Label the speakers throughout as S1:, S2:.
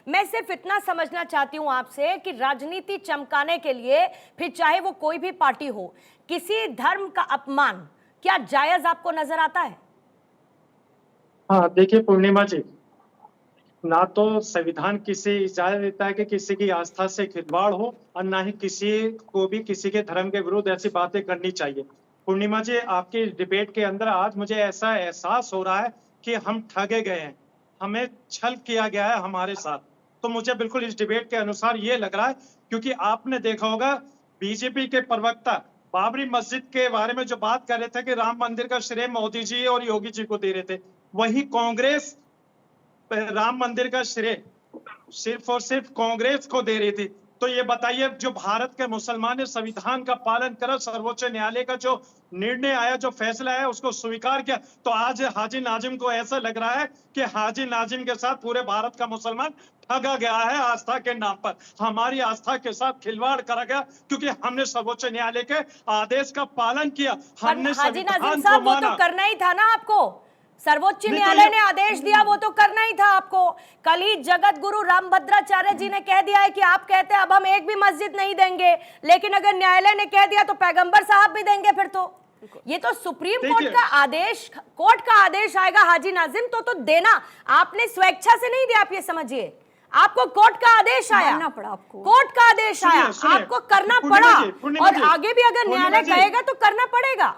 S1: मैं सिर्फ इतना समझना चाहती हूं आपसे कि राजनीति चमकाने के लिए फिर चाहे वो कोई भी पार्टी हो, किसी धर्म का अपमान क्या जायज आपको नजर आता है?
S2: हाँ देखिए पूर्णिमा जी, ना तो संविधान किसी इजाजत देता है कि किसी की आस्था से खिलवाड़ हो और ना ही किसी को भी किसी के धर्म के विरुद्ध ऐसी बातें करनी चाहिए। पूर्णिमा जी, आपकी डिबेट के अंदर आज मुझे ऐसा एहसास हो रहा है कि हम ठगे गए हैं, हमें छल किया गया है हमारे साथ। तो मुझे बिल्कुल इस डिबेट के अनुसार ये लग रहा है, क्योंकि आपने देखा होगा बीजेपी के प्रवक्ता बाबरी मस्जिद के बारे में जो बात कर रहे थे कि राम मंदिर का श्रेय मोदी जी और योगी जी को दे रहे थे, वही कांग्रेस राम मंदिर का श्रेय सिर्फ और सिर्फ कांग्रेस को दे रही थी। तो ये बताइए, जो भारत के मुसलमान ने संविधान का पालन कर सर्वोच्च न्यायालय का जो निर्णय आया, जो फैसला आया, उसको स्वीकार किया, तो आज हाजी नाजिम को ऐसा लग रहा है कि हाजी नाजिम के साथ पूरे भारत का मुसलमान ठगा गया है आस्था के नाम पर। हमारी आस्था के साथ खिलवाड़ करा गया क्योंकि हमने सर्वोच्च न्यायालय के आदेश का पालन किया, हमने
S1: हाजी नाजिम
S2: संविधान को
S1: साहब, वो
S2: माना।
S1: तो करना ही था ना आपको, सर्वोच्च न्यायालय ने आदेश दिया, वो तो करना ही था आपको। कल ही जगत गुरु रामभद्राचार्य जी ने कह दिया है कि आप कहते हैं अब हम एक भी मस्जिद नहीं देंगे, लेकिन अगर न्यायालय ने कह दिया तो पैगंबर साहब भी देंगे। फिर तो ये तो सुप्रीम कोर्ट का आदेश, कोर्ट का आदेश आएगा हाजी नाजिम, तो देना आपने स्वेच्छा से नहीं दिया। आप ये समझिए, आपको कोर्ट का आदेश आया,
S3: पड़ा आपको,
S1: कोर्ट का आदेश आया, आपको करना पड़ा, और आगे भी अगर न्यायालय कहेगा तो करना पड़ेगा।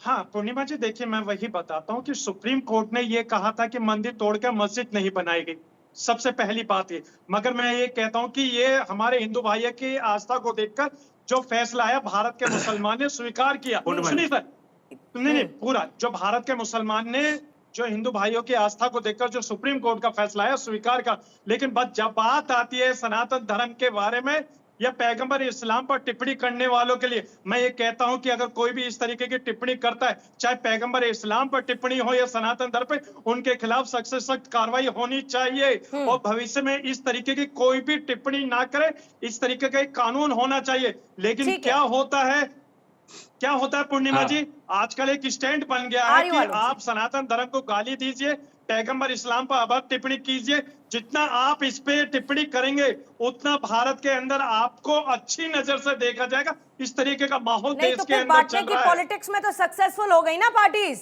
S2: हाँ पूर्णिमा जी, देखिए मैं वही बताता हूँ कि सुप्रीम कोर्ट ने ये कहा था कि मंदिर तोड़कर मस्जिद नहीं बनाई गई, सबसे पहली बात ये। मगर मैं ये कहता हूँ कि ये हमारे हिंदू भाइयों की आस्था को देखकर जो फैसला आया, भारत के मुसलमान ने स्वीकार किया। सुनिए सर, नहीं पूरा, जो भारत के मुसलमान ने जो हिंदू भाइयों की आस्था को देखकर जो सुप्रीम कोर्ट का फैसला आया, स्वीकार का। लेकिन जब बात आती है सनातन धर्म के बारे में या पैगंबर इस्लाम पर टिप्पणी करने वालों के लिए, मैं ये कहता हूं कि अगर कोई भी इस तरीके की टिप्पणी करता है, चाहे पैगंबर इस्लाम पर टिप्पणी हो या सनातन धर्म पे, उनके खिलाफ सख्त से सख्त कार्रवाई होनी चाहिए और भविष्य में इस तरीके की कोई भी टिप्पणी ना करे, इस तरीके का एक कानून होना चाहिए। लेकिन क्या होता है पूर्णिमा जी, आजकल एक स्टैंड बन गया है कि आप सनातन धर्म को गाली दीजिए, पैगंबर इस्लाम पर अब टिप्पणी कीजिए। जितना आप इस पे टिप्पणी करेंगे उतना भारत के अंदर आपको अच्छी नजर से देखा जाएगा। इस तरीके का माहौल देश के अंदर चल रहा है।
S1: पॉलिटिक्स में तो सक्सेसफुल हो गई ना पार्टीज,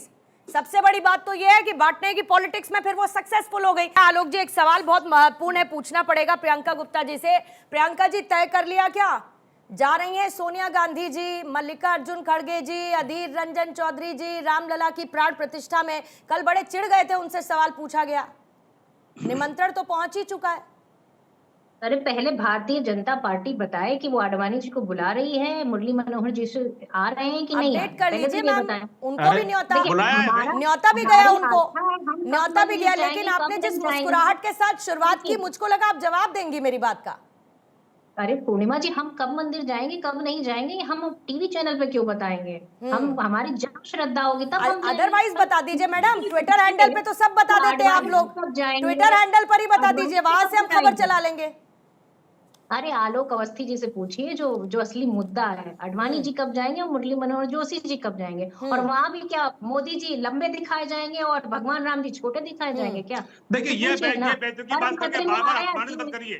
S1: सबसे बड़ी बात तो यह है कि बांटने की पॉलिटिक्स में फिर वो सक्सेसफुल हो गई। आलोक जी, एक सवाल बहुत महत्वपूर्ण है, पूछना पड़ेगा प्रियंका गुप्ता जी से। प्रियंका जी, तय कर लिया क्या, जा रही हैं सोनिया गांधी जी, मल्लिकार्जुन खड़गे जी, अधीर रंजन चौधरी जी रामलला की प्राण प्रतिष्ठा में? कल बड़े चिढ़ गए थे, उनसे सवाल पूछा गया, निमंत्रण तो पहुंच ही चुका है।
S4: अरे पहले भारतीय जनता पार्टी बताए कि वो आडवाणी जी को बुला रही है, मुरली मनोहर जी से आ रहे हैं कि नहीं?
S1: अपडेट कर लीजिए मैम, उनको भी न्योता भी गया, उनको न्योता भी गया। लेकिन आपने जिस मुस्कुराहट के साथ शुरुआत की, मुझको लगा आप जवाब देंगी मेरी बात का।
S4: अरे पूर्णिमा जी, हम कब मंदिर जाएंगे कब नहीं जाएंगे हम टीवी चैनल पे क्यों बताएंगे? हम हमारी जब श्रद्धा होगी तब हम
S1: अदरवाइज बता दीजिए मैडम, ट्विटर हैंडल पे तो सब बता देते हैं आप लोग, ट्विटर हैंडल पर ही बता दीजिए, वहां से हम खबर चला लेंगे।
S4: अरे आलोक अवस्थी जी से पूछिए, जो असली मुद्दा है, आडवाणी जी कब जाएंगे और मुरली मनोहर जोशी जी कब जाएंगे? और वहां भी क्या मोदी जी लंबे दिखाए जाएंगे और भगवान राम जी छोटे दिखाए जाएंगे क्या?
S5: देखिए ये बेतुकी बात करके बार-बार अपमानित मत करिए।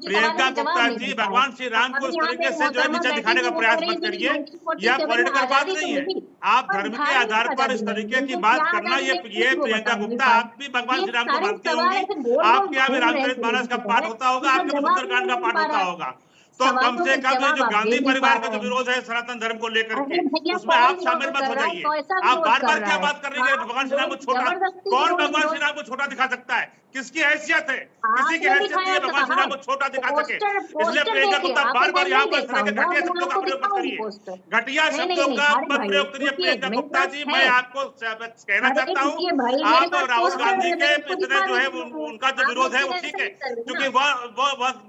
S5: प्रियंका गुप्ता जी, भगवान श्री राम को इस तरीके से जो है नीचा दिखाने का प्रयास मत करिए। यह पॉलिटिकल बात नहीं है। आप धर्म के आधार पर इस तरीके की बात करना, ये प्रियंका गुप्ता, आप भी भगवान श्री राम को मानती होंगी, आपके यहाँ भी रामचरितमानस का पाठ होता होगा, आपके सुंदरकांड का होता होगा। तो कम से कम ये जो गांधी परिवार का जो विरोध है सनातन धर्म को लेकर के, उसमें आप शामिल मत हो जाइए। आप बार-बार क्या बात कर रही है? भगवान श्री राम को छोटा, कौन भगवान श्री राम को छोटा दिखा सकता है? किसकी हैसियत है? किसी की हैसियत नहीं है भगवान श्री राम को छोटा दिखा सके। इसलिए प्रियंका गुप्ता बार-बार यहाँ पर इस तरह के घटिया शब्दों का प्रयोग मत करिए, घटिया शब्दों का मत प्रयोग करिए। प्रियंका गुप्ता जी, मैं आपको कहना चाहता हूँ, आप राहुल गांधी के इतने जो है उनका जो विरोध है वो ठीक है, क्योंकि वह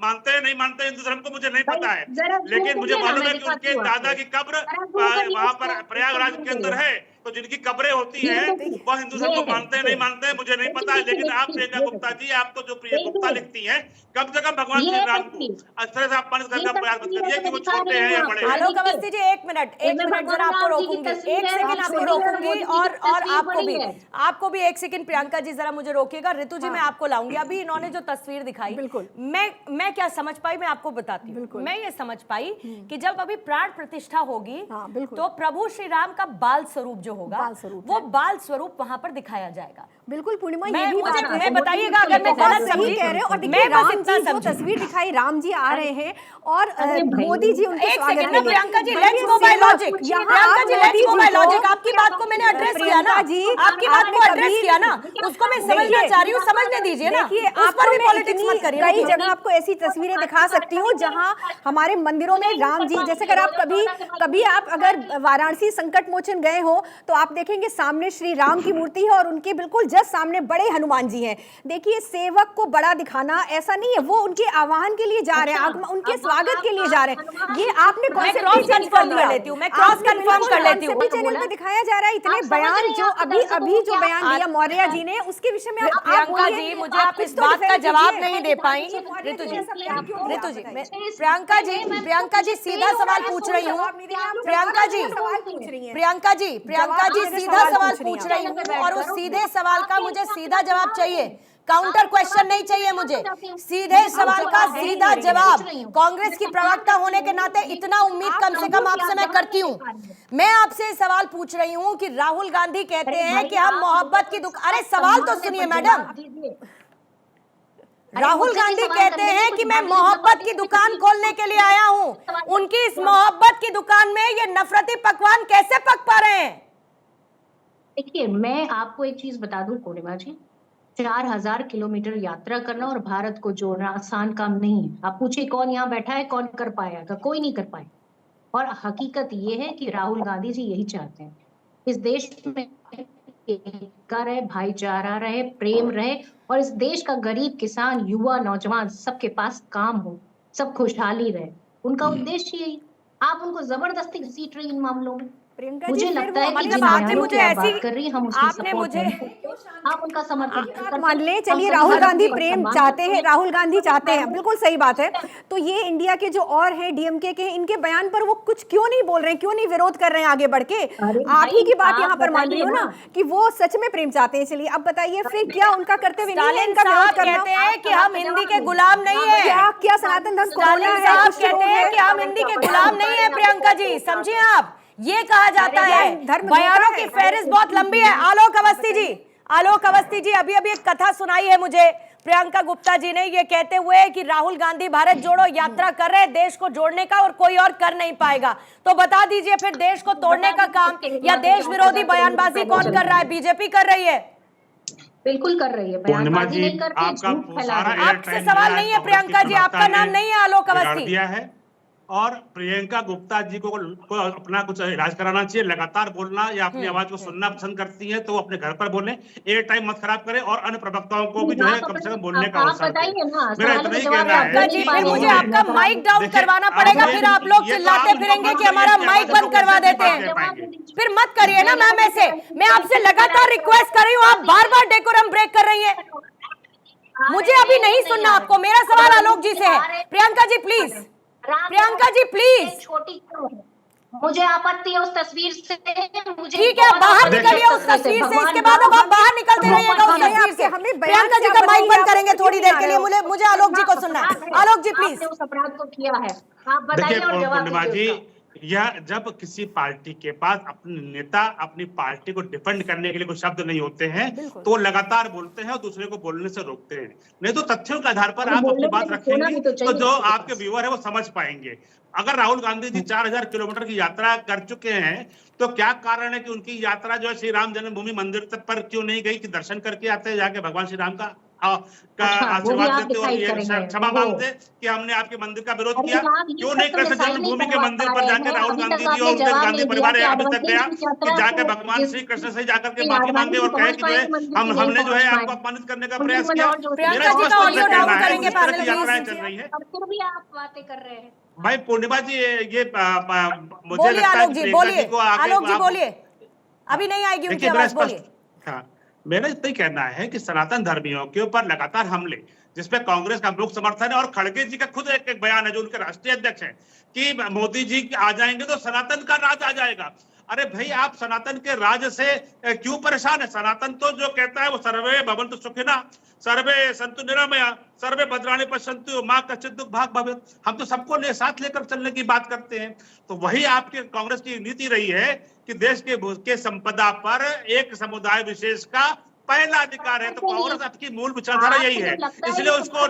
S5: मानते हैं नहीं मानते हिंदू धर्म को मुझे नहीं पता है, लेकिन मुझे मालूम है कि उनके दादा की कब्र वहां पर प्रयागराज के अंदर है। तो जिनकी कब्रें होती हैं वो हिंदुत्व को मानते हैं नहीं मानते हैं मुझे नहीं पता है, लेकिन आप प्रियंका गुप्ता जी, आप तो जो प्रियंका गुप्ता लिखती हैं, कम से कम भगवान श्री राम को इस तरह से अपमानित करने का प्रयास मत करिए कि वो छोटे हैं या बड़े हैं।
S1: आलोक अवस्थी जी, एक मिनट जरा आपको रोकूंगी, एक सेकंड आपको रोकूंगी, और आपको भी एक सेकंड प्रियंका जी जरा मुझे रोकिएगा। ऋतु जी मैं आपको लाऊंगी। अभी इन्होंने जो तस्वीर दिखाई,
S3: बिल्कुल
S1: मैं क्या समझ पाई, मैं आपको बताती हूँ। मैं ये समझ पाई कि जब अभी प्राण प्रतिष्ठा होगी तो प्रभु श्री राम का बाल स्वरूप जो होगा वो बाल स्वरूप वहां पर दिखाया जाएगा।
S3: बिल्कुल पूर्णिमा,
S1: मैं-
S3: ये भी
S1: मुझे-
S3: बात
S1: मैं बताइएगा अगर मैं
S3: बहुत
S1: गलत
S3: सही
S1: समझी।
S3: कह रहे हो। और
S1: मैं
S3: देखिए
S1: बस
S3: राम
S1: इतना
S3: जी जो
S1: समझी।
S3: तस्वीर दिखाई, राम जी आ रहे हैं और मोदी जी उनके
S1: एक
S3: स्वागत
S1: सेकंड
S3: के
S1: ना
S3: लिए।
S1: प्रियंका जी,
S3: देखिए,
S1: लेट्स गो बाय
S3: सेवा-
S1: लॉजिक।
S3: यहाँ
S1: प्रियंका
S3: आप
S1: जी,
S3: मोदी
S1: लेट्स गो बाय
S3: जी को-
S1: लॉजिक। आपकी बात को मैंने एड्रेस किया ना,
S3: प्रियंका जी,
S1: आपकी बात को
S3: आपने
S1: एड्रेस
S3: कभी-
S1: किया ना, उसको मैं समझना चाह रही हूँ, समझने दीजिए ना।
S3: देखिए,
S1: उस पर
S3: आपको
S1: भी
S3: मैं
S1: पॉलिटिक्स
S3: इतनी
S1: मत करिए।
S3: कई
S1: रुकिए।
S3: जगह आपको ऐसी तस्वीरें दिखा सकती हूँ जहाँ हमारे मंदिरों में राम जी, जैसे अगर आप कभी आप अगर वाराणसी संकट मोचन गए हो तो आप देखेंगे सामने श्री राम की मूर्ति है और उनके बिल्कुल जस्ट सामने बड़े हनुमान जी हैं। देखिए, सेवक को बड़ा दिखाना ऐसा नहीं है, वो उनके आह्वान के लिए जा रहे हैं, उनके स्वागत के लिए जा रहे हैं। ये आपने
S1: मैं क्रॉस कंफर्म कर लेती हूँ, मैं क्रॉस कंफर्म कर लेती हूँ।
S3: चैनल पे दिखाया जा रहा है इतने बयान जो अभी जो बयान दिया मौर्य जी ने, उसके विषय में आप
S1: प्रियंका
S3: बोलिए,
S1: जी, मुझे
S3: आप
S1: आप
S3: कुछ
S1: इस
S3: तो
S1: बात का
S3: डिफेंड
S1: जवाब
S3: कीजिए।
S1: नहीं दे पाई। ऋतु जी, प्रियंका जी सीधा सवाल पूछ रही हूँ। प्रियंका जी सीधा सवाल पूछ रही हूँ और उस सीधे सवाल का मुझे सीधा जवाब चाहिए, काउंटर क्वेश्चन नहीं चाहिए मुझे, सीधे सवाल का सीधा जवाब। कांग्रेस की प्रवक्ता होने के नाते इतना उम्मीद कम से कम आपसे मैं करती हूँ। मैं आपसे सवाल पूछ रही हूँ कि राहुल गांधी कहते हैं कि हम मोहब्बत की अरे सवाल तो सुनिए मैडम। राहुल गांधी कहते हैं कि मैं मोहब्बत की दुकान खोलने के लिए आया हूँ। उनकी इस मोहब्बत की दुकान में ये नफरती पकवान कैसे पक पा रहे हैं?
S4: देखिए, मैं आपको एक चीज बता दूं पूर्णिमा जी, 4000 किलोमीटर यात्रा करना और भारत को जोड़ना आसान काम नहीं है। आप पूछिए कौन यहाँ बैठा है, कौन कर पाएगा? कोई नहीं कर पाए। और हकीकत ये है कि राहुल गांधी जी यही चाहते हैं, इस देश में एकता रहे, भाईचारा रहे, प्रेम रहे और इस देश का गरीब किसान, युवा, नौजवान सबके पास काम हो, सब खुशहाली रहे। उनका उद्देश्य यही। आप उनको जबरदस्ती घसीट रही इन मामलों में।
S3: प्रियंका
S4: मुझे
S3: जी,
S4: लगता है कि
S1: मतलब
S4: जिन
S1: आपने
S4: बयानों
S1: मुझे
S4: की आप
S1: ऐसी-
S4: बात कर रही हैं, हम उसका
S1: आपने
S4: सपोर्ट
S1: मुझे-
S4: नहीं। आप उनका समर्थन
S3: आप मान लें, चलिए राहुल गांधी प्रेम चाहते हैं, राहुल गांधी चाहते हैं, बिल्कुल सही बात है। तो ये इंडिया के जो और हैं डीएमके के, इनके बयान पर वो कुछ क्यों नहीं बोल रहे हैं, क्यों नहीं विरोध कर रहे हैं आगे बढ़ के? आप ही की बात यहाँ पर मान रही हो ना कि वो सच में प्रेम चाहते हैं। चलिए अब बताइए फिर क्या उनका कर्तव्य नहीं है इनका विरोध करना?
S1: कहते हैं कि हम हिंदी के गुलाम नहीं है।
S3: क्या सनातन धर्म कोरोना है?
S1: साहब
S3: कुछ लोग
S1: कहते हैं कि हम हिंदी के गुलाम नहीं है। प्रियंका जी समझिए, आप ये कहा जाता है,
S3: धर्म
S1: बयानों
S3: धोखा
S1: की
S3: है।
S1: फहरिस्त बहुत लंबी है। आलोक अवस्थी जी अभी एक कथा सुनाई है मुझे प्रियंका गुप्ता जी ने, ये कहते हुए कि राहुल गांधी भारत जोड़ो यात्रा कर रहे हैं देश को जोड़ने का और कोई और कर नहीं पाएगा। तो बता दीजिए फिर देश को तोड़ने का काम या देश विरोधी बयानबाजी कौन कर रहा है? बीजेपी कर रही है।
S4: बिल्कुल कर रही है,
S5: पूर्णिमा
S4: बयानबाजी
S5: जी,
S4: नहीं करती,
S5: आपका
S4: झूठ फैला
S5: सारा
S4: रही है।
S1: आपसे सवाल नहीं है प्रियंका जी, आपका नाम नहीं है आलोक अवस्थी।
S5: दिया है और प्रियंका गुप्ता जी को अपना कुछ इलाज कराना चाहिए। लगातार बोलना या अपनी आवाज को सुनना पसंद करती है तो वो अपने घर पर बोले, एयर टाइम मत खराब करें और अन्य प्रवक्ताओं को भी जो है कम से कम बोलने का अवसर दें। मेरा इतना ही कहना है
S1: जी, फिर मुझे आपका माइक डाउन करवाना पड़ेगा, फिर आप लोग चिल्लाते फिरेंगे कि हमारा माइक बंद करवा देते हैं। फिर मत करिए ना मैम ऐसे, मैं आपसे लगातार रिक्वेस्ट कर रही हूँ, आप बार बार डेकोरम ब्रेक कर रही है। मुझे अभी नहीं सुनना आपको, मेरा सवाल आलोक जी से है। Priyanka ji please, Priyanka ji please.
S4: छोटी मुझे आपत्ति है उस तस्वीर से। मुझे
S1: ठीक है, बाहर निकलिए उस तस्वीर से, इसके बाद अब आप बाहर निकलते रहिएगा उस तस्वीर से। प्रियंका जी का माइक बंद करेंगे थोड़ी देर के लिए, मुझे आलोक जी को सुनना है। आलोक जी प्लीज।
S4: आपने उस अपराध को किया है, आप बताइए
S5: देखिए
S4: और जवाब
S5: पूर्णिमा जी,
S4: दीजिए।
S5: यह जब किसी पार्टी के पास अपने नेता अपनी पार्टी को डिफेंड करने के लिए कोई शब्द नहीं होते हैं तो वो लगातार बोलते हैं और दूसरे को बोलने से रोकते हैं। नहीं तो तथ्यों के आधार पर आप अपनी बात रखेंगे तो जो आपके व्यूअर है वो समझ पाएंगे। अगर राहुल गांधी जी 4000 किलोमीटर की यात्रा कर चुके हैं तो क्या कारण है कि उनकी यात्रा जो है श्री राम जन्मभूमि मंदिर तक पर क्यों नहीं गई कि दर्शन करके आते, जाके भगवान श्री राम का आशीर्वाद देते और क्षमा मांगते कि हमने आपके मंदिर का विरोध किया? क्यों नहीं कृष्ण जन्मभूमि के मंदिर पर जाकर राहुल गांधी जी और उनके गांधी परिवार अभी तक गया कि जाकर भगवान श्री कृष्ण से जाकर के माफी मांगे और कहे कि जो है हमने जो है आपको अपमानित करने का प्रयास किया? मेरा स्पष्ट रूप से कहना है इस तरह की यात्राएं चल रही है।
S4: फिर भी आप बातें कर रहे हैं।
S5: भाई पूर्णिमा जी, ये मुझे
S1: बोलिए
S5: लगता है
S1: आलोक जी, बोलिए आलोक जी, बोलिए। अभी नहीं आएगी उनकी
S5: देखिए, मेरा
S1: आवाज, बोलिए।
S5: हाँ, मेरा इतना ही कहना है कि सनातन धर्मियों के ऊपर लगातार हमले, जिसपे कांग्रेस का मुख्य समर्थन है, और खड़गे जी का खुद एक बयान है जो उनके राष्ट्रीय अध्यक्ष हैं कि मोदी जी आ जाएंगे तो सनातन का राज आ जाएगा। अरे भाई, आप सनातन के राज से क्यों परेशान है? सनातन तो जो कहता है वो सर्वे भवन्तु सुखिनः, सर्वे सन्तु निरामया, सर्वे भद्राणि पश्यन्तु मां कश्चित् दुःख भाग् भवेत्। हम तो सबको साथ लेकर चलने की बात करते हैं। तो वही आपके कांग्रेस की नीति रही है कि देश के संपदा पर एक समुदाय विशेष का पहला अधिकार है। तो कांग्रेस आपकी मूल विचारधारा यही है, इसलिए उसको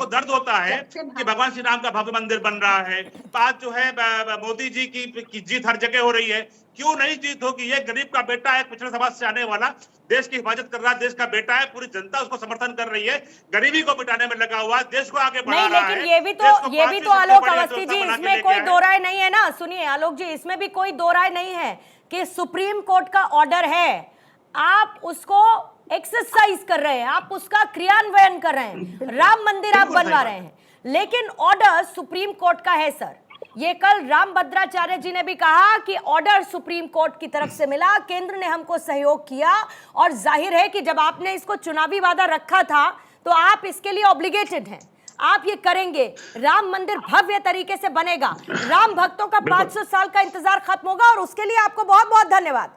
S5: दर्द होता है कि भगवान श्री राम का भव्य मंदिर बन रहा है। बात जो है मोदी जी की जीत हर जगह हो रही है। क्यों नहीं जीत होगी? ये गरीब का बेटा है, पिछड़े समाज से आने वाला, देश की हिफाजत कर रहा है, देश का बेटा है, पूरी जनता उसको समर्थन कर रही है, गरीबी को मिटाने में लगा हुआ है, देश को आगे बढ़ा रहा है।
S1: लेकिन ये भी तो आलोक अवस्थी जी, इसमें कोई दो राय नहीं है ना। सुनिए आलोक जी, इसमें भी कोई दो राय नहीं है कि सुप्रीम कोर्ट का ऑर्डर है, आप उसको एक्सरसाइज कर रहे हैं, आप उसका क्रियान्वयन कर रहे हैं, राम मंदिर आप बनवा रहे हैं, लेकिन ऑर्डर सुप्रीम कोर्ट का है सर। ये कल रामभद्राचार्य जी ने भी कहा कि ऑर्डर सुप्रीम कोर्ट की तरफ से मिला, केंद्र ने हमको सहयोग किया, और जाहिर है कि जब आपने इसको चुनावी वादा रखा था तो आप इसके लिए ऑब्लिगेटेड हैं, आप ये करेंगे। राम मंदिर भव्य तरीके से बनेगा, राम भक्तों का 500 साल का इंतजार खत्म होगा, और उसके लिए आपको बहुत बहुत धन्यवाद।